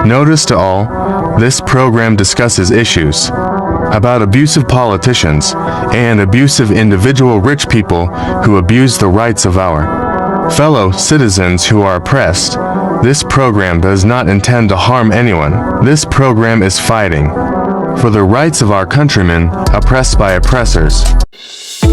Notice to all, this program discusses issues about abusive politicians and abusive individual rich people who abuse the rights of our fellow citizens who are oppressed. This program does not intend to harm anyone. This program is fighting for the rights of our countrymen oppressed by oppressors.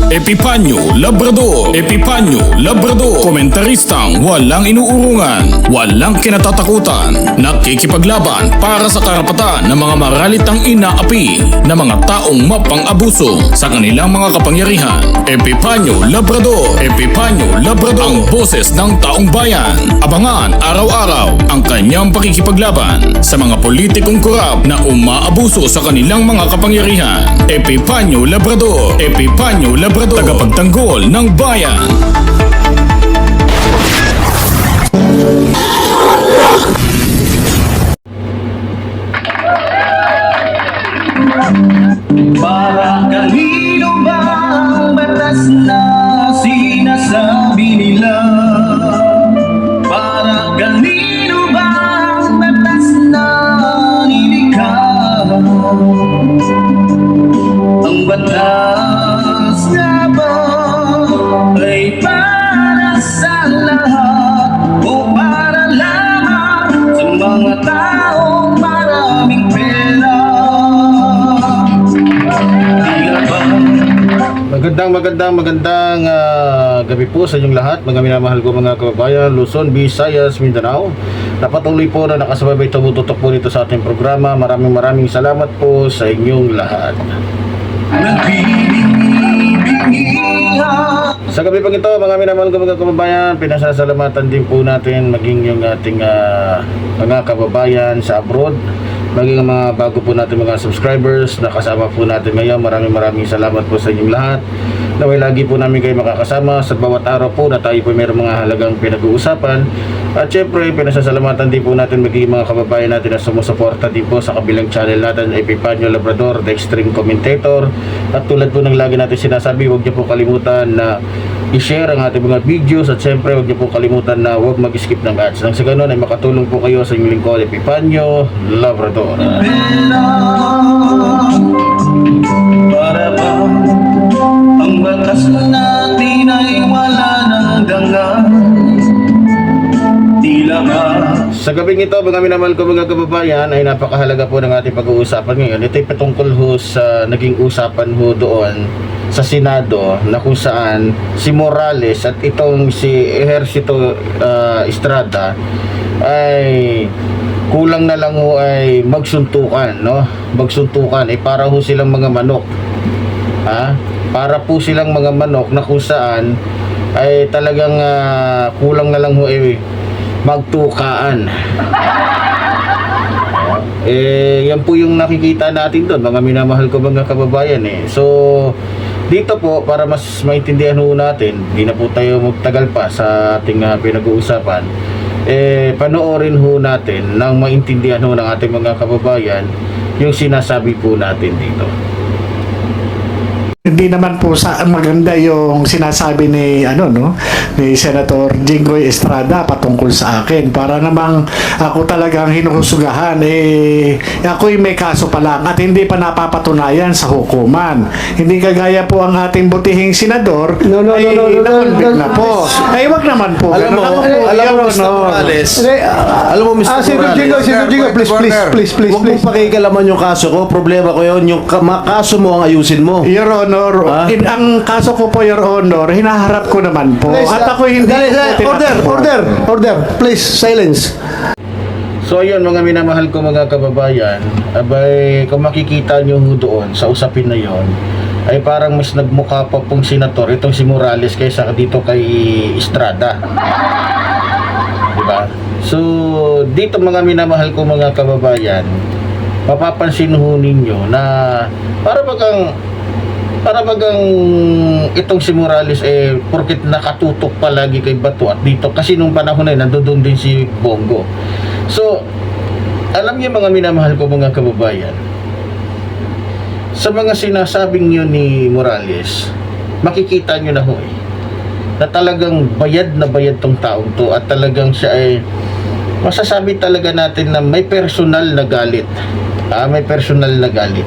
Epipanyo Labrador, Epipanyo Labrador, komentaristang walang inuurungan, walang kinatatakutan, nakikipaglaban para sa karapatan ng mga maralitang inaapi na mga taong mapang-abuso sa kanilang mga kapangyarihan. Epipanyo Labrador, Epipanyo Labrador, ang boses ng taong bayan. Abangan araw-araw ang kanyang pakikipaglaban sa mga politikong korap na umaabuso sa kanilang mga kapangyarihan. Epipanyo Labrador, Epipanyo Labrador, tagapagtanggol ng bayan. Para kanino ba ang batas na sinasabi nila? Para kanino ba ang batas na nilikha? Ang batas nga ba ay para sa lahat o para lamang sa mga taong maraming pera? Magandang gabi po sa inyong lahat, mga minamahal ko mga kababayan, Luzon, Visayas, Mindanao. Napatuloy po na nakasabay tumututok po dito sa ating programa. Maraming salamat po sa inyong lahat. Sa gabi pang ito, mga minamahal ko mga kababayan, pinasasalamatan din po natin maging yung ating mga kababayan sa abroad, maging ang mga bago po natin mga subscribers na kasama po natin ngayon. Maraming salamat po sa inyong lahat. Naway lagi po namin kayo makakasama sa bawat araw po na tayo po mayroong mga halagang pinag-uusapan. At syempre, pinasasalamatan din po natin maging mga kababayan natin na sumusuporta din po sa kabilang channel natin, Epipanyo Labrador, The Extreme Commentator. At tulad po ng lagi natin sinasabi, huwag niyo po kalimutan na i-share ang ating mga videos. At syempre, huwag niyo po kalimutan na huwag mag-skip ng ads. Nang sa ganun ay makatulong po kayo sa inyong lingkod, Epipanyo Labrador. Para ba ang batas natin ay wala ng dangal? Tila ba Sa gabing ito, mga minamahal ko mga kababayan, ay napakahalaga po ng ating pag-uusapan ngayon. Ito ay patungkol ho sa naging usapan ho doon sa Senado na kung saan si Morales at itong si Ejercito Estrada ay kulang na lang ho ay magsuntukan, no? Magsuntukan ay para ho silang mga manok. Para po silang mga manok na kung saan ay talagang kulang na lang ho ay magtukaan. Yan po yung nakikita natin doon, mga minamahal ko mga kababayan So dito po, para mas maintindihan ho natin, di na po tayo magtagal pa sa ating pinag-uusapan, panoorin ho natin nang maintindihan ho ng ating mga kababayan yung sinasabi po natin dito. Hindi naman po maganda yung sinasabi ni ni Senator Jinggoy Estrada patungkol sa akin. Para namang ako talagang hinuhusugahan, ako'y may kaso pa lang at hindi pa napapatunayan sa hukuman. Hindi kagaya po ang ating butihing senador nakonvict na po. Ay wag naman po. Alam mo Mr. Morales, Senator Jinggoy, please. huwag mong pakikalaman yung kaso ko. Problema ko yun. Yung kaso mo ang ayusin mo. Your Honor, ang kaso ko po, Your Honor, hinaharap ko naman po. Please, at ako hindi order, please, silence. So ayun, mga minamahal ko mga kababayan, abay kung makikita nyo doon sa usapin na yon, ay parang mas nagmukha pa pong senator itong si Morales kaysa dito kay Estrada. Diba? So dito mga minamahal ko mga kababayan, mapapansin ho ninyo na para bagang itong si Morales porket nakatutok palagi kay Bato at dito kasi nung panahon na yun nandoon din si Bongo. So alam niyo mga minamahal ko mga kababayan, sa mga sinasabing yun ni Morales, makikita nyo na ho na talagang bayad na bayad tong taong to at talagang siya ay masasabi talaga natin na may personal na galit. May personal na galit.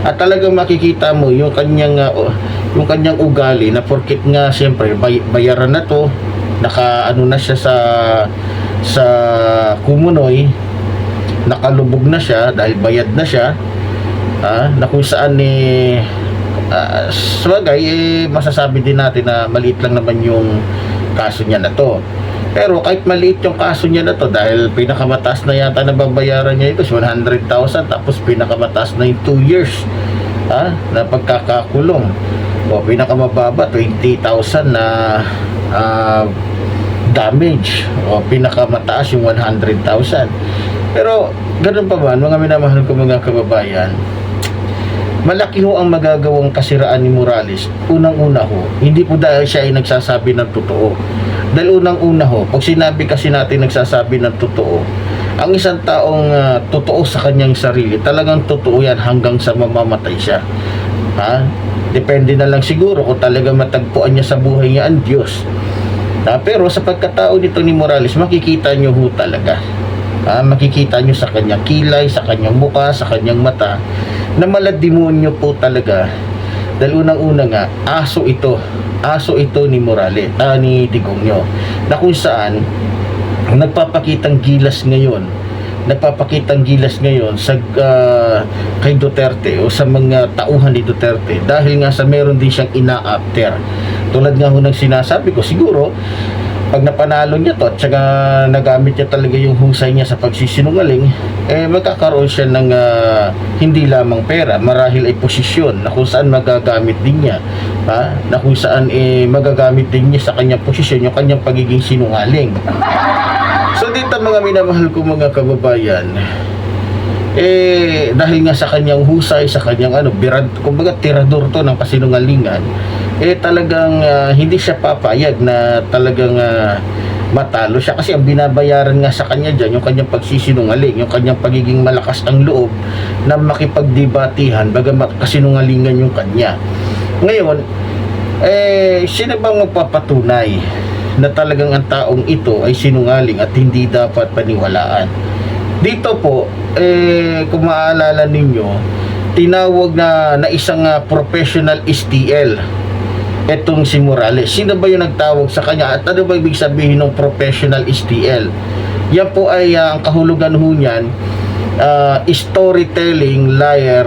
At talagang makikita mo yung kanyang ugali na porket nga siyempre bayaran na to, naka na siya sa Kumunoy, nakalubog na siya dahil bayad na siya, na kung saan sabagay masasabi din natin na maliit lang naman yung kaso niya na to. Pero kahit maliit yung kaso niya na to, dahil pinakamataas na yata na babayaran niya ito is 100,000, tapos pinakamataas na yung 2 years na pagkakakulong, o pinakamababa 20,000 na damage, o pinakamataas yung 100,000. Pero ganun pa man, mga minamahal ko mga kababayan, malaki ho ang magagawang kasiraan ni Morales. Unang-una ho, hindi po dahil siya ay nagsasabi ng totoo. Dahil unang-una ho, pag sinabi kasi natin nagsasabi ng totoo, ang isang taong totoo sa kanyang sarili, talagang totoo yan hanggang sa mamamatay siya. Depende na lang siguro kung talagang matagpuan niya sa buhay niya ang Diyos. Pero sa pagkatao nito ni Morales, makikita nyo ho talaga. Makikita nyo sa kanyang kilay, sa kanyang muka, sa kanyang mata, na malademonyo po talaga. Dahil unang-una nga, aso ito ni Morales, ni Digongyo, na kung saan nagpapakitang gilas ngayon sa kay Duterte o sa mga tauhan ni Duterte, dahil nga sa meron din siyang ina-after. Tulad nga ho ng sinasabi ko, siguro pag napanalo niya to at saka nagamit niya talaga yung husay niya sa pagsisinungaling, magkakaroon siya ng hindi lamang pera, marahil ay posisyon na kung saan magagamit din niya, na kung saan magagamit din niya sa kanyang posisyon yung kanyang pagiging sinungaling. So dito mga minamahal ko mga kababayan, dahil nga sa kanyang husay, sa kanyang kumbaga tirador to ng kasinungalingan, talagang hindi siya papayag na talagang matalo siya, kasi ang binabayaran nga sa kanya dyan yung kanyang pagsisinungaling, yung kanyang pagiging malakas ang loob na makipagdebatihan bagamat kasinungalingan yung kanya. Ngayon, sino bang magpapatunay na talagang ang taong ito ay sinungaling at hindi dapat paniwalaan? Dito po, kung maaalala ninyo, tinawag na isang professional STL etong si Morales. Sino ba yung nagtawag sa kanya at ano ba ibig sabihin ng professional STL? Yan po ay ang kahulugan ho niyan, storytelling liar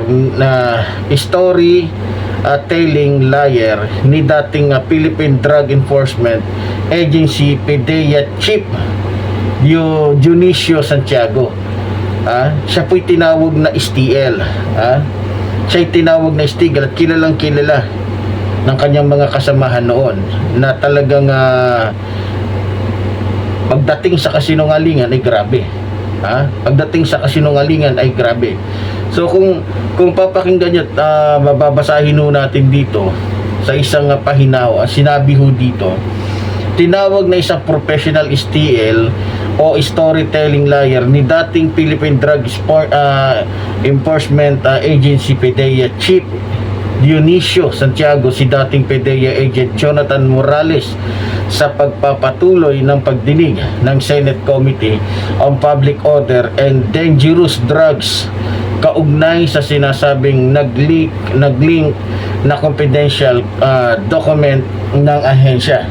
ni dating Philippine Drug Enforcement Agency PDEA Chief Dionisio Santiago. Siya po'y tinawag na STL. Siya'y tinawag na STL at kilalang kilala ng kanyang mga kasamahan noon na talagang pagdating sa kasinungalingan ay grabe. Pagdating sa kasinungalingan ay grabe. So kung papakinggan nyo at mababasahin ho natin dito sa isang pahinaw, sinabi ho dito, tinawag na isang professional STL o storytelling liar ni dating Philippine Drug Enforcement Agency PDEA Chief Dionisio Santiago si dating PDEA Agent Jonathan Morales sa pagpapatuloy ng pagdinig ng Senate Committee on Public Order and Dangerous Drugs kaugnay sa sinasabing naglink na confidential document ng ahensya.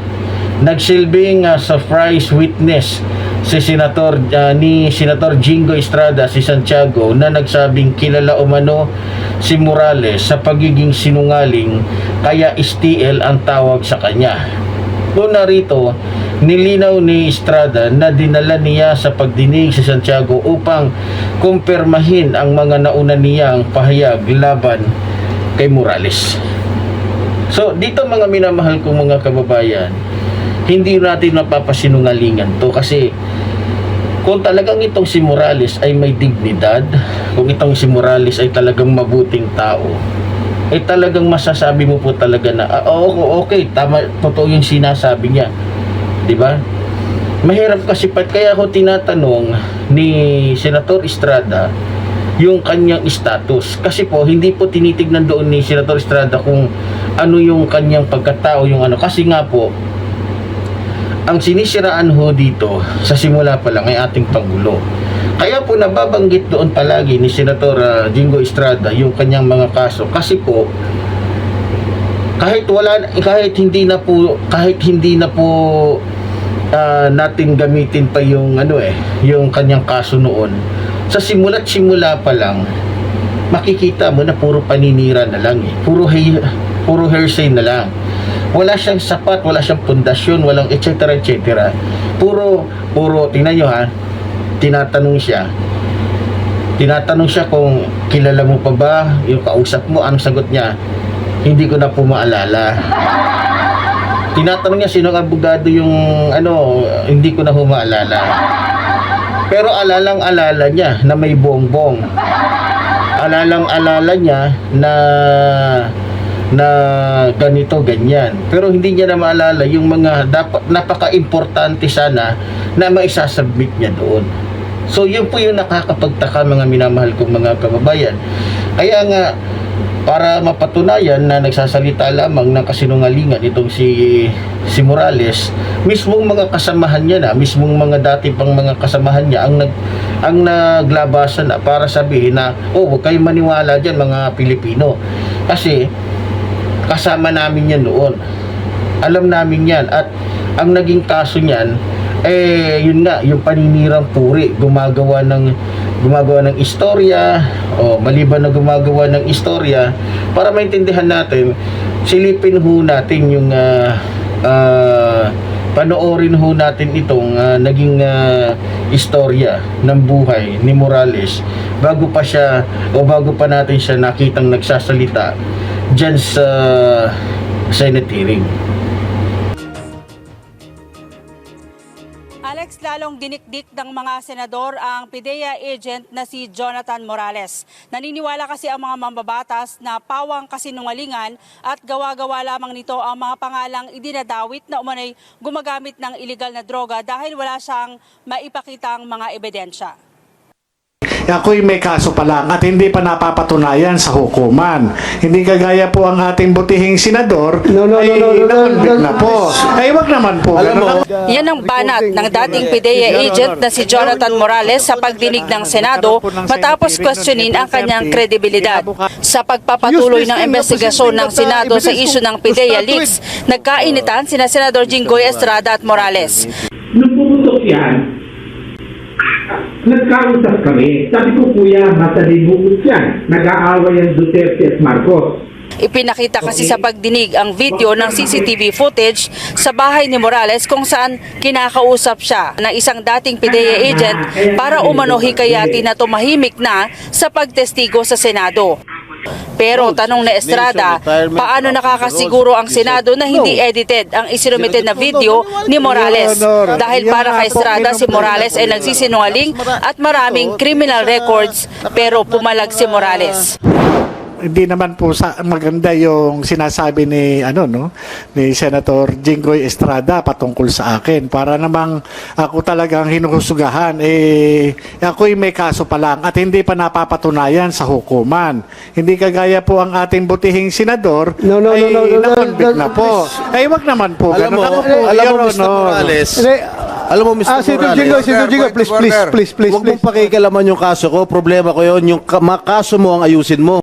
Nagsilbing surprise witness si Senator Jingo Estrada si Santiago na nagsabing kilala umano si Morales sa pagiging sinungaling kaya STL ang tawag sa kanya. Una rito, nilinaw ni Estrada na dinala niya sa pagdinig si Santiago upang kumpirmahin ang mga nauna niyang pahayag laban kay Morales. So dito mga minamahal kong mga kababayan, hindi natin mapapasinungalingan to, kasi kung talagang itong si Morales ay may dignidad, kung itong si Morales ay talagang mabuting tao, talagang masasabi mo po talaga na okay, tama, totoo yung sinasabi niya, di ba? Mahirap kasi kaya ako tinatanong ni Senator Estrada yung kanyang status, kasi po hindi po tinitignan doon ni Senator Estrada kung ano yung kanyang pagkatao, yung kasi nga po ang sinisiraan ho dito sa simula pa lang ay ating Pangulo. Kaya po nababanggit doon palagi ni Senator Jingo Estrada yung kanyang mga kaso kasi po kahit hindi na po natin gamitin pa yung yung kanyang kaso noon. Sa simula pa lang makikita mo na puro paninira na lang puro hearsay na lang. Wala siyang sapat, wala siyang pundasyon, walang etc. Puro tingnan nyo tinatanong siya kung kilala mo pa ba yung kausap mo. Ang sagot niya, hindi ko na po maalala. Tinatanong niya sino ang abogado yung hindi ko na po maalala. Pero alalang-alala niya na may bongbong. Alalang-alala niya na ganito, ganyan. Pero hindi niya na maalala yung mga dapat napaka-importante sana na maisasubmit niya doon. So yun po yung nakakapagtaka mga minamahal kong mga kababayan. Kaya nga, para mapatunayan na nagsasalita lamang ng kasinungalingan itong si Morales, mismong mga kasamahan niya mismong mga dati pang mga kasamahan niya ang naglabasan na para sabihin na, huwag kayong maniwala dyan mga Pilipino. Kasi kasama namin yan noon. Alam namin yan. At ang naging kaso niyan, yun nga, yung paninirang puri, gumagawa ng istorya, maliban na gumagawa ng istorya, para maintindihan natin, silipin ho natin yung panoorin ho natin itong naging istorya ng buhay ni Morales bago pa natin siya nakitang nagsasalita dyan sa Senate hearing. Alex, lalong dinikdik ng mga senador ang PIDEA agent na si Jonathan Morales. Naniniwala kasi ang mga mambabatas na pawang kasinungalingan at gawa-gawa lamang nito ang mga pangalang idinadawit na umano'y gumagamit ng iligal na droga dahil wala siyang maipakitang mga ebidensya. Ako'y may kaso pa lang at hindi pa napapatunayan sa hukuman. Hindi kagaya po ang ating butihing senador nakonvict na po. Ay, wag naman po. Yan ang banat ng dating PIDEA agent na si Jonathan Morales sa pagdinig ng Senado matapos questionin ang kanyang kredibilidad. Sa pagpapatuloy ng investigasyon ng Senado sa isyu ng PIDEA leaks, nagkainitan sina Senador Jinggoy Estrada at Morales. Nung pumutok yan, nagkausap kami. Sabi ko, kuya, matalimugot yan. Nag-aaway ang Duterte at Marcos. Ipinakita kasi sa pagdinig ang video ng CCTV footage sa bahay ni Morales kung saan kinakausap siya ng isang dating PIDEA agent para umano hikayati na tumahimik na sa pagtestigo sa Senado. Pero tanong na Estrada, paano nakakasiguro ang Senado na hindi edited ang isinumited na video ni Morales? Dahil para kay Estrada, si Morales ay nagsisinungaling at maraming criminal records pero pumalag si Morales. Hindi naman po maganda yung sinasabi ni ni Senator Jinggoy Estrada patungkol sa akin. Para namang ako talagang hinuhusugahan, ako'y may kaso pa lang at hindi pa napapatunayan sa hukuman. Hindi kagaya po ang ating butihing senador nakonvict na po. Ay, wag naman po. Alam mo, Mr. Morales, alam mo, Mr. Morales, Senator Jingo, please. huwag mong pakikalaman yung kaso ko. Problema ko yun. Yung kaso mo ang ayusin mo.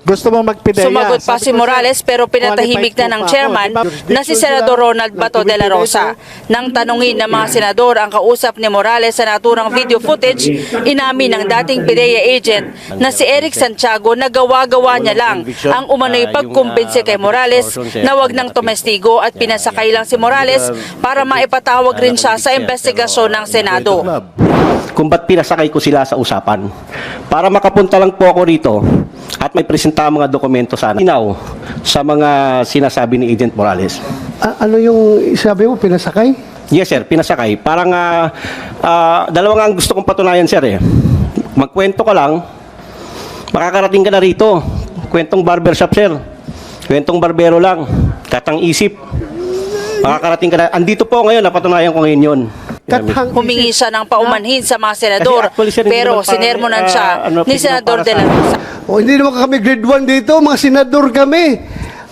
Gusto mo magpideya? Sumagot pa si Morales pero pinatahimik na ng chairman na si Senador Ronald Bato de la Rosa. Nang tanungin ng mga senador ang kausap ni Morales sa naturang video footage, inamin ng dating PIDEA agent na si Eric Santiago na gawa-gawa niya lang ang umano'y pagkumbinse kay Morales na wag nang tumestigo at pinasakay lang si Morales para maipatawag rin siya sa investigasyon ng Senado. Kung ba't pinasakay ko sila sa usapan. Para makapunta lang po ako rito at may presenta mga dokumento sana. Inaw sa mga sinasabi ni Agent Morales. Ano yung sabi mo, pinasakay? Yes sir, pinasakay. Parang dalawang ang gusto kong patunayan sir Magkwento ka lang, makakarating ka na rito. Kwentong barbershop sir. Kwentong barbero lang. Katang isip. Makakarating ka na. Andito po ngayon, napatunayan ko ngayon yun. Humingi siya ng paumanhin sa mga senador pero sinermonan siya ni Senador de la Rosa. Hindi naman kami grade 1 dito, mga senador kami.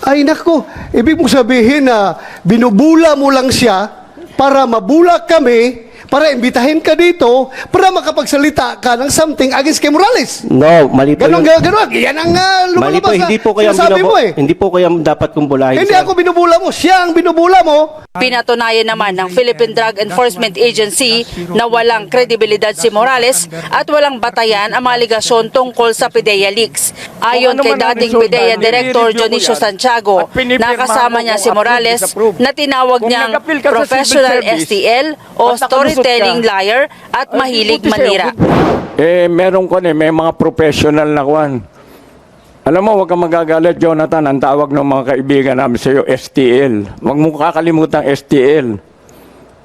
Ay nako, ibig mong sabihin na binubula mo lang siya para mabulak kami, para imbitahin ka dito, para makapagsalita ka ng something against kay Morales. No, mali po Ganon, yun. ganon. Yan ang Mali po, lumalabas na hindi po kayo sinasabi mo eh. hindi po kayo dapat kumbulahin. Hindi sir. ako binubula mo, siya ang binubula mo. Pinatunayan naman ng Philippine Drug Enforcement Agency na walang kredibilidad si Morales at walang batayan ang mga aligasyon tungkol sa PIDEA leaks. Ayon kay dating PIDEA Director Dionisio Santiago, nakasama niya si Morales na tinawag niyang professional STL o storytelling liar at mahilig manira. Meron ko may mga professional na kwan. Alam mo, huwag kang magagalit, Jonathan. Ang tawag ng mga kaibigan namin sa iyo, STL. Huwag mo kakalimutan STL.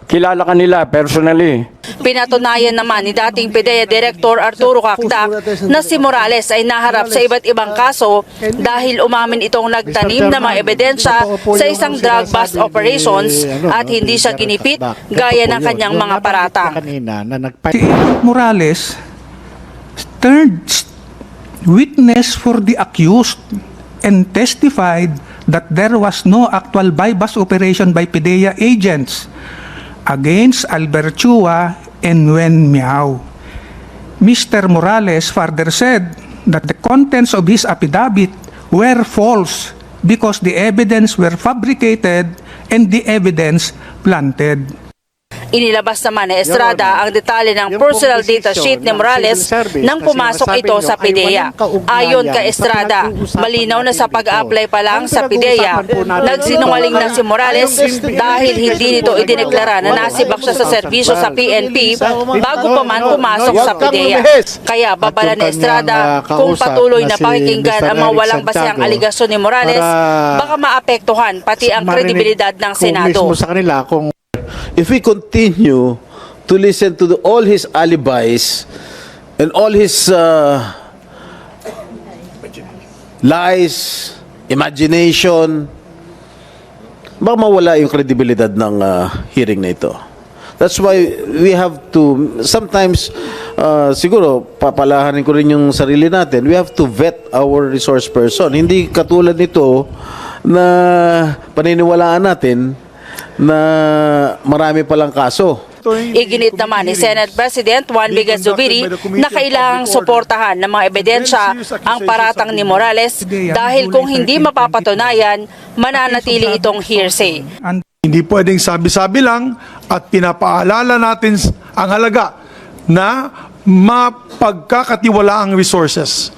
Kilala ka nila personally. Pinatunayan naman ni dating PIDEA Director Arturo Cactac na si Morales ay naharap sa iba't ibang kaso dahil umamin itong nagtanim ng mga ebidensya sa isang drug bust operations at hindi siya ginipit gaya ng kanyang mga paratang. Si Morales turned witness for the accused and testified that there was no actual buy-bust operation by PIDEA agents against Albert Chua and Wen Miao. Mr. Morales further said that the contents of his affidavit were false because the evidence were fabricated and the evidence planted. Inilabas naman ni Estrada ang detalye ng personal data sheet ni Morales nang pumasok ito sa PIDEA. Ayon kay Estrada, malinaw na sa pag-a-apply pa lang sa PIDEA, nagsinungaling na si Morales dahil hindi nito idineklara na nasibak siya sa serbisyo sa PNP bago pa man pumasok sa PIDEA. Kaya babala ni Estrada kung patuloy na pakikinggan ang mga walang basehang aligasyon ni Morales, baka maapektuhan pati ang kredibilidad ng Senado. If we continue to listen to all his alibis and all his lies, imagination, baka mawala yung kredibilidad ng hearing na ito. That's why we have to, sometimes, siguro, papalahanin ko rin yung sarili natin, we have to vet our resource person. Hindi katulad nito na paniniwalaan natin na marami palang kaso. Iginit naman ni Senate President Juan Bigas Zubiri na kailangang suportahan ng mga ebidensya ang paratang ni Morales dahil kung hindi mapapatunayan, mananatili itong hearsay. Hindi pwedeng sabi-sabi lang at pinapaalala natin ang halaga na mapagkakatiwala ang resources.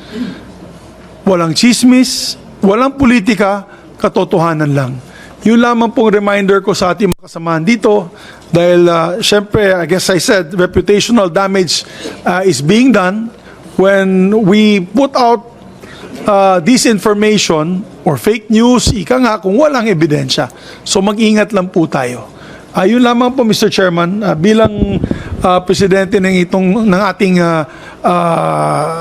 Walang chismis, walang politika, katotohanan lang. Yun lamang pong reminder ko sa ating mga kasamahan dito dahil syempre, I guess I said, reputational damage is being done when we put out disinformation or fake news, ika nga, kung walang ebidensya. So mag-ingat lang po tayo. Yun lamang po, Mr. Chairman, bilang presidente ng ating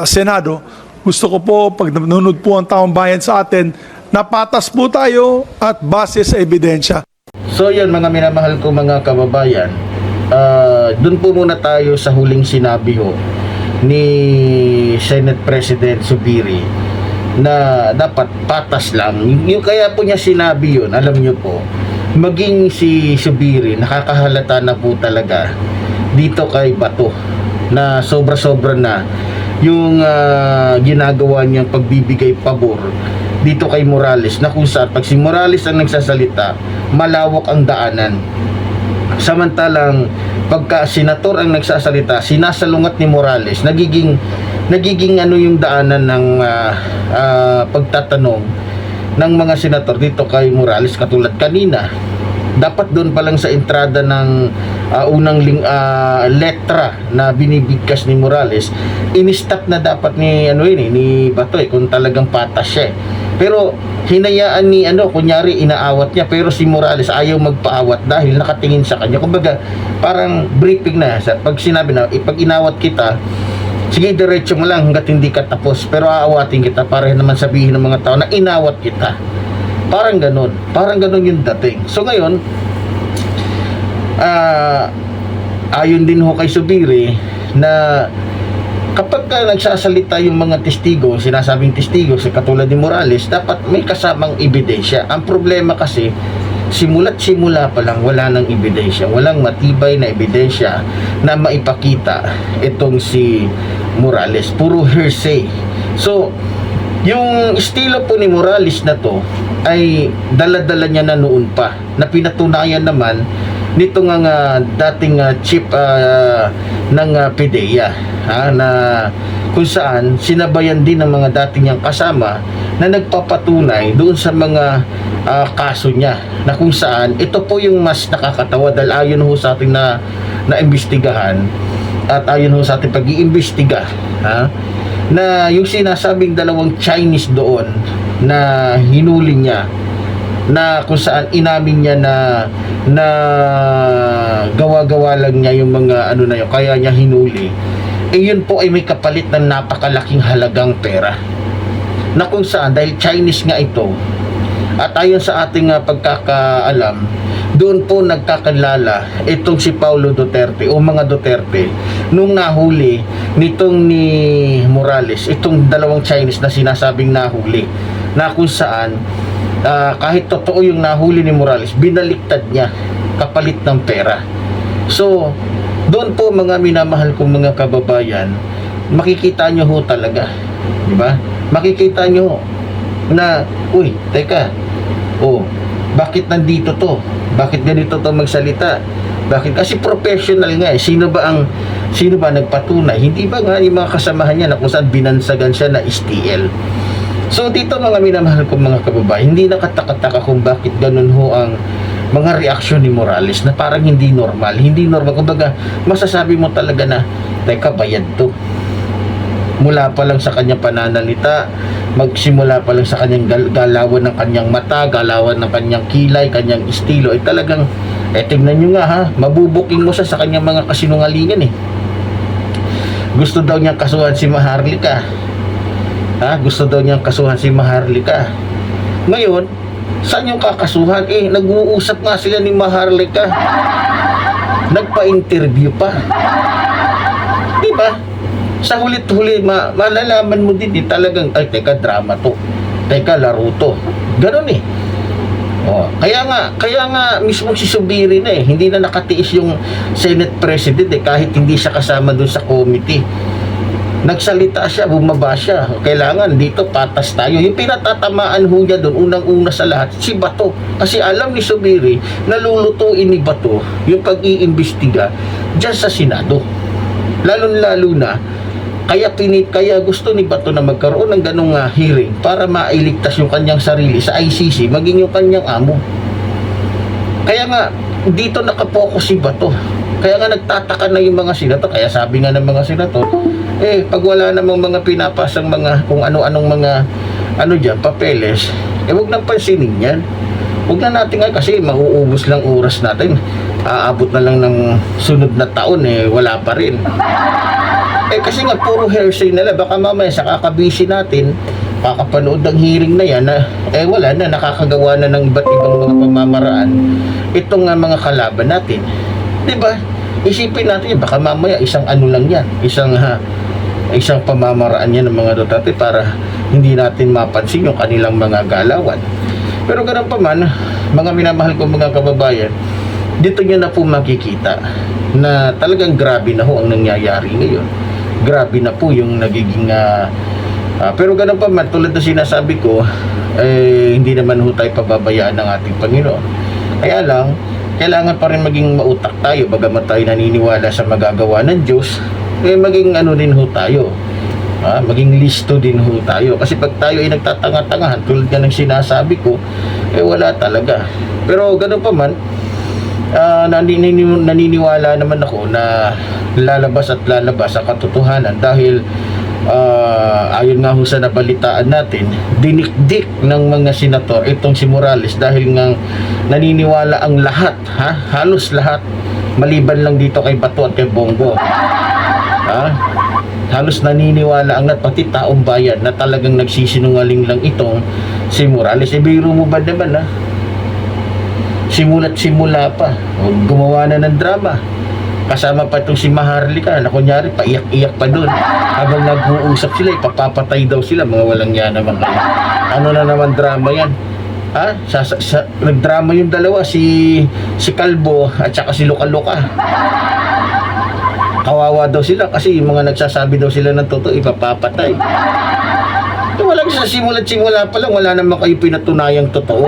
Senado, gusto ko po, pag nanonood po ang taong bayan sa atin, napatas po tayo at base sa ebidensya. So yan mga minamahal ko mga kababayan, dun po muna tayo sa huling sinabi ho ni Senate President Zubiri na dapat patas lang. Yung kaya po niya sinabi yun, alam niyo po, maging si Zubiri nakakahalata na po talaga dito kay Bato na sobra-sobra na yung ginagawa niyang pagbibigay pabor dito kay Morales na kung saan pag si Morales ang nagsasalita, malawak ang daanan. Samantalang pagka senator ang nagsasalita, sinasalungat ni Morales, nagiging ano yung daanan ng pagtatanong ng mga senator dito kay Morales katulad kanina. Dapat doon pa lang sa entrada ng unang letra na binibigkas ni Morales, in-stop na dapat ni ni Bato kung talagang patas siya. Pero hinayaan ni kunyari inaawat niya, pero si Morales ayaw magpaawat dahil nakatingin sa kanya. Kumbaga parang briefing na pag sinabi na pag inawat kita, sige diretso mo lang hangga't hindi ka tapos, pero aawatin kita para naman sabihin ng mga tao na inawat kita. Parang ganun yung dating. So ngayon, ayon din ho kay Zubiri na kapag nagsasalita yung mga testigo, sinasabing testigo, sa katulad ni Morales, dapat may kasamang ebidensya. Ang problema kasi, simula't-simula pa lang wala nang ebidensya, walang matibay na ebidensya na maipakita itong si Morales, puro hearsay. So yung estilo po ni Morales na to ay dala-dala niya na noon pa, na pinatunayan naman nito nga dating chief ng PDEA, na kung saan sinabayan din ng mga dating niyang kasama na nagpapatunay doon sa mga kaso niya, na kung saan ito po yung mas nakakatawa dahil ayon ho sa ating na imbestigahan at ayon ho sa ating pag-iimbestiga, na yung sinasabing dalawang Chinese doon na hinuli niya, na kung saan inamin niya na gawa-gawa lang niya yung mga ano na yun, kaya niya hinuli, yun po ay may kapalit ng napakalaking halagang pera, na kung saan dahil Chinese nga ito, at ayon sa ating pagkakaalam, doon po nagkakalala itong si Paulo Duterte o mga Duterte nung nahuli nitong ni Morales, itong dalawang Chinese na sinasabing nahuli, na kung saan kahit totoo yung nahuli ni Morales, binaliktad niya kapalit ng pera. So doon po mga minamahal kong mga kababayan, makikita nyo ho talaga, di ba? Makikita nyo na, uy, teka, bakit nandito to? Bakit ganito to magsalita? Bakit? Kasi professional nga eh. Sino ba nagpatunay? Hindi ba nga yung mga kasamahan niya na kung saan binansagan siya na STL? So dito mga minamahal kong mga kababayan, hindi nakatakataka kung bakit ganun ho ang mga reaksyon ni Morales na parang hindi normal. Hindi normal. Kumbaga, masasabi mo talaga na, teka, bayad to. Mula pa lang sa kanyang pananalita, magsimula pa lang sa kanyang galawan ng kanyang mata, galawan ng kanyang kilay, kanyang estilo, ay talagang, tingnan nyo nga mabubuking mo sa kanyang mga kasinungalingan eh. Gusto daw niyang kasuhan si Maharlika. Gusto daw niyang kasuhan si Maharlika. Ngayon, saan yung kakasuhan? Nag-uusap nga sila ni Maharlika. Nagpa-interview pa. Diba? Sa hulit-huli, malalaman mo din talagang, ay, teka, drama to. Teka, laro to. Ganon eh. Kaya nga mismo si Subiri na hindi na nakatiis yung Senate President kahit hindi siya kasama dun sa committee. Nagsalita siya, bumaba siya. Kailangan dito patas tayo. Yung pinatatamaan ho niya doon, unang-una sa lahat, si Bato. Kasi alam ni Subiri, nalulutuin ni Bato yung pag-iimbestiga dyan sa Senado. Lalo-lalo na, kaya gusto ni Bato na magkaroon ng ganong hearing para mailigtas yung kanyang sarili sa ICC, maging yung kanyang amo. Kaya nga, dito nakapokus si Bato. Kaya nga nagtataka na yung mga senator. Kaya sabi nga ng mga senator, pag wala namang mga pinapasang mga kung ano-anong mga dyan, papeles, wag nang pansinin yan. Wag na natin kasi mauubos lang oras natin. Aabot na lang ng sunod na taon, wala pa rin. Kasi nga puro hearsay nila, baka mamaya sa kakabisi natin, kakapanood ng hearing na yan, wala na, nakakagawa na ng iba't ibang mga pamamaraan itong mga kalaban natin. Diba? Isipin natin, baka mamaya isang ano lang yan, isang pamamaraan yan ng mga Duterte para hindi natin mapansin yung kanilang mga galawan. Pero ganun pa man, mga minamahal ko mga kababayan, dito nyo na po makikita na talagang grabe na ho ang nangyayari ngayon. Grabe na po yung nagiging pero ganun pa man, tulad na sinasabi ko, hindi naman ho tayo pababayaan ng ating Panginoon. Kaya lang, kailangan pa rin maging mautak tayo, bagamat tayo naniniwala sa magagawa ng Diyos, maging din ho tayo, maging listo din ho tayo. Kasi pag tayo ay nagtatanga-tangahan, tulad nga ng sinasabi ko, wala talaga. Pero ganun pa man, naniniwala naman ako na lalabas at lalabas ang katotohanan dahil ayon nga ho sa nabalitaan natin, dinikdik ng mga senator itong si Morales dahil nga naniniwala ang lahat, halos lahat, maliban lang dito kay Bato at kay Bongo, halos naniniwala ang lahat, pati taong bayan, na talagang nagsisinungaling lang itong si Morales. Biro mo ba naman simula't simula pa, gumawa na ng drama, kasama pa itong si Maharlika na kunyari paiyak-iyak pa doon habang nag-uusap sila, ipapapatay daw sila, mga walang yan naman kayo. Ano na naman drama yan? Nagdrama yung dalawa, si Calvo at saka si Luka-Luka. Kawawa daw sila kasi yung mga nagsasabi daw sila ng totoo, ipapapatay. Walang sa simula pa lang, wala naman kayo pinatunayang totoo.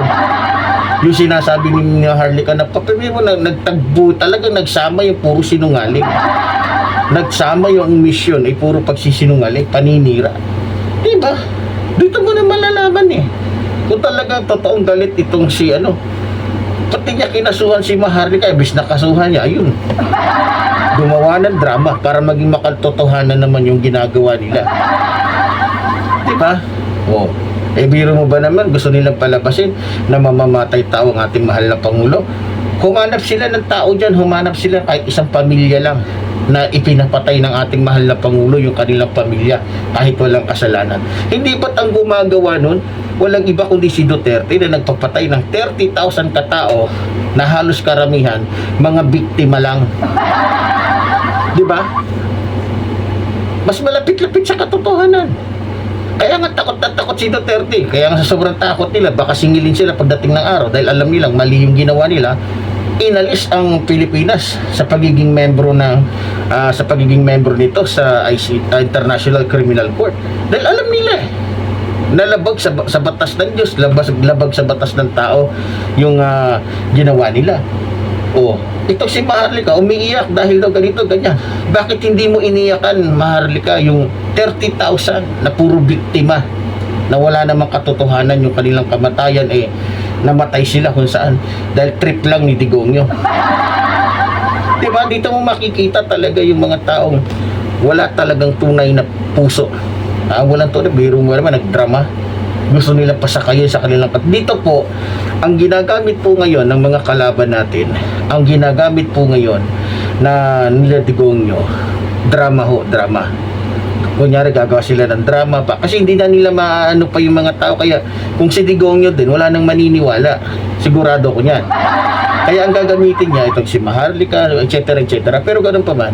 Yung sinasabi ni Harlika na papel mo, nagtagbo, talagang nagsama yung puro sinungaling. Nagsama yung mission ay puro pagsisinungaling, paninira. Diba? Dito mo na malalaman eh. Kung talagang totoong galit itong si pati niya kinasuhan si Maharlika, ibis nakasuhan niya, ayun. Gumawa ng drama para maging makatotohanan naman yung ginagawa nila. Diba? Oh. Biro mo ba naman, gusto nilang palabasin na mamamatay tao ang ating mahal na Pangulo? Humanap sila ng tao dyan, humanap sila kahit isang pamilya lang na ipinapatay ng ating mahal na Pangulo yung kanilang pamilya kahit walang kasalanan. Hindi ba't ang gumagawa nun? Walang iba kundi si Duterte na nagpapatay ng 30,000 katao na halos karamihan mga biktima lang. Diba? Mas malapit-lapit sa katotohanan. Kaya nga takot na takot si Duterte. Kaya nga sa sobrang takot nila, baka singilin sila pagdating ng araw dahil alam nilang mali yung ginawa nila. Inalis ang Pilipinas sa pagiging membro nito sa International Criminal Court. Dahil alam nila nalabag sa batas ng Diyos, labag sa batas ng tao yung ginawa nila. Ito si Maharlika umiiyak dahil daw ganito, ganyan. Bakit hindi mo iniyakan, Maharlika, yung 30,000 na puro biktima na wala namang katotohanan yung kanilang kamatayan, namatay sila kung saan dahil trip lang ni Digongyo. Diba? Dito mo makikita talaga yung mga taong wala talagang tunay na puso. Walang tunay, biro mo naman, nagdrama. Gusto nila pasakayin sa kanilang dito po, ang ginagamit po ngayon ng mga kalaban natin, ang ginagamit po ngayon na nila Digongyo, drama. Kunyari gagawa sila ng drama pa kasi hindi na nila maano pa yung mga tao. Kaya kung si Digongyo din, wala nang maniniwala, sigurado ko yan. Kaya ang gagamitin niya itong si Maharlika, etc. Pero ganun pa man,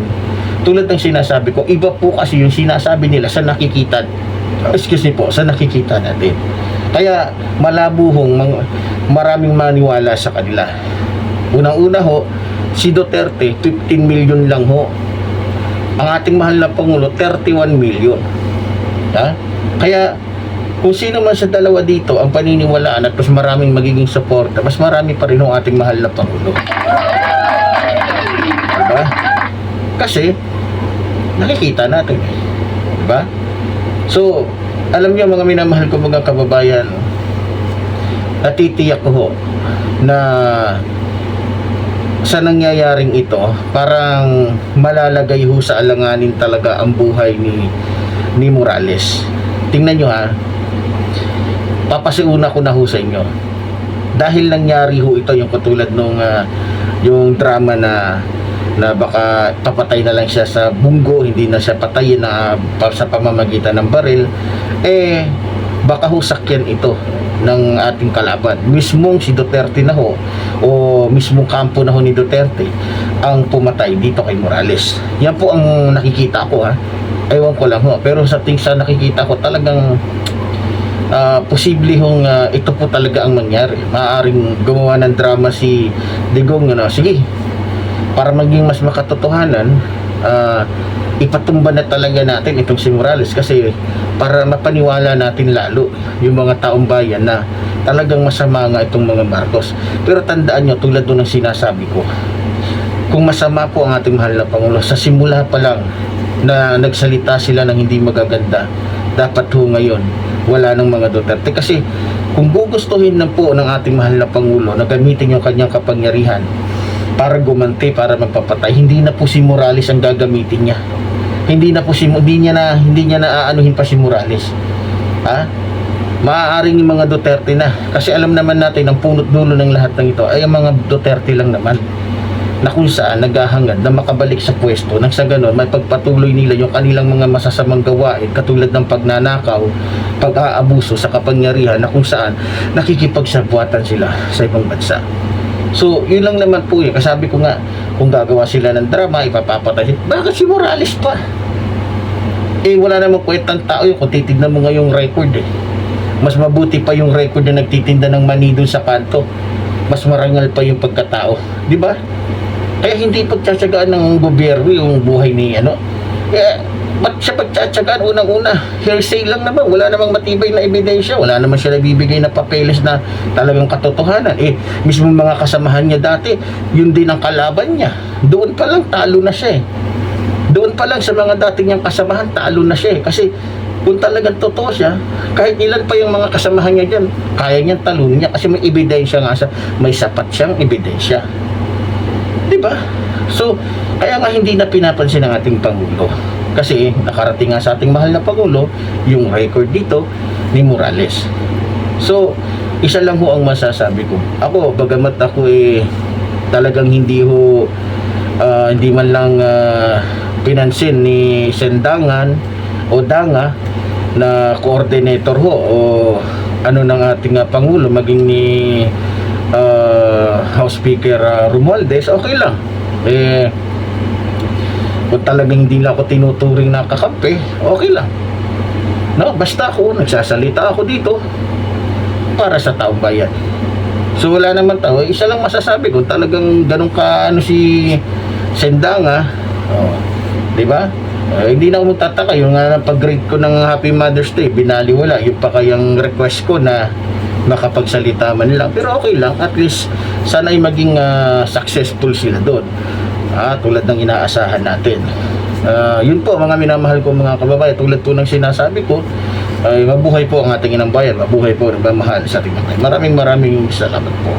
tulad ng sinasabi ko, iba po kasi yung sinasabi nila sa nakikita natin. Kaya malabuhong maraming maniwala sa kanila. Unang-una ho, si Duterte 15 million lang ho. Ang ating mahal na Pangulo 31 million. Kaya kung sino man sa dalawa dito ang paniniwalaan at mas maraming magiging suporta, mas marami pa rin ang ating mahal na Pangulo. Diba? Kasi nakikita natin, diba? So, alam niyo mga minamahal ko mga kababayan, natitiyak ko ho na sa nangyayaring ito, parang malalagay ho sa alanganin talaga ang buhay ni Morales. Tingnan nyo papasiuna ko na ho sa inyo. Dahil nangyari ho ito yung katulad nung yung drama na baka papatay na lang siya sa bunggo, hindi na siya patayin sa pamamagitan ng baril, baka ho sakyan ito ng ating kalaban. Mismong si Duterte na ho, o mismong kampo na ho ni Duterte ang pumatay dito kay Morales. Yan po ang nakikita ko ewan ko lang ho, pero sa nakikita ko talagang posible hong ito po talaga ang mangyari. Maaaring gumawa ng drama si Digong sige, para maging mas makatotohanan, ipatumba na talaga natin itong si Morales kasi para mapaniwala natin lalo yung mga taong bayan na talagang masama nga itong mga Marcos. Pero tandaan nyo, tulad doon ng sinasabi ko, kung masama po ang ating mahal na Pangulo, sa simula pa lang na nagsalita sila ng hindi magaganda, dapat ho ngayon wala ng mga Duterte. Kasi kung gugustuhin na po ng ating mahal na Pangulo na gamitin yung kanyang kapangyarihan para gumanti, para magpapatay, hindi na po si Morales ang gagamitin niya. Hindi niya na aanuhin pa si Morales. Maaaring yung mga Duterte na. Kasi alam naman natin ang punot dulo ng lahat ng ito ay ang mga Duterte lang naman. Na kung saan naghahangad na makabalik sa pwesto nang sa ganon may pagpatuloy nila yung kanilang mga masasamang gawain katulad ng pagnanakaw, pag-aabuso sa kapangyarihan na kung saan nakikipagsabwatan sila sa ibang bansa. So, yun lang naman po yun. Kasabi ko nga, kung gagawa sila ng drama, ipapapatay. Bakit si Morales pa? Wala namang kwentang tao yun kung titignan mo ngayong record Mas mabuti pa yung record na nagtitinda ng mani doon sa kanto. Mas marangal pa yung pagkatao. Di ba? Kaya hindi pagtsatsagaan ng gobyerno yung buhay ni ano. Kaya, ba't siya pagtsatsagaan unang-una? Hearsay lang naman. Wala namang matibay na ebidensya. Wala naman siya nabibigay na papeles na talagang katotohanan. Mismo mga kasamahan niya dati, yun din ang kalaban niya. Doon pa lang talo na siya eh. Doon pa lang sa mga dating niyang kasamahan, talo na siya eh. Kasi kung talagang totoo siya, kahit ilan pa yung mga kasamahan niya dyan, kaya niyang talunin niya kasi may ebidensya nga sa, may sapat siyang ebidensya. Diba? So, kaya nga hindi na pinapansin ng ating Pangulo. Kasi nakarating nga sa ating mahal na Pangulo yung record dito ni Morales. So, isa lang ho ang masasabi ko. Ako, bagamat ako talagang hindi man lang pinansin ni Sendangan o Danga na coordinator ho o ano ng ating Pangulo, maging ni House Speaker Romualdez, okay lang. Kung talagang hindi lang ako tinuturing na kakampi, okay lang. No, basta ako, nagsasalita ako dito para sa taong bayan. So wala naman tao, isa lang masasabi kung talagang ganun ka ano si Sendanga, di ba? Hindi na ako magtataka yung pag-greet ko ng Happy Mother's Day, binaliwala yung pa kayang request ko na makapagsalita man lang. Pero okay lang, at least sana ay maging successful sila doon. Tulad ng inaasahan natin. Yun po mga minamahal ko mga kababayan, tulad po ng sinasabi ko, ay mabuhay po ang ating inang bayan, mabuhay po ang mahal sa ating mga. Maraming salamat po.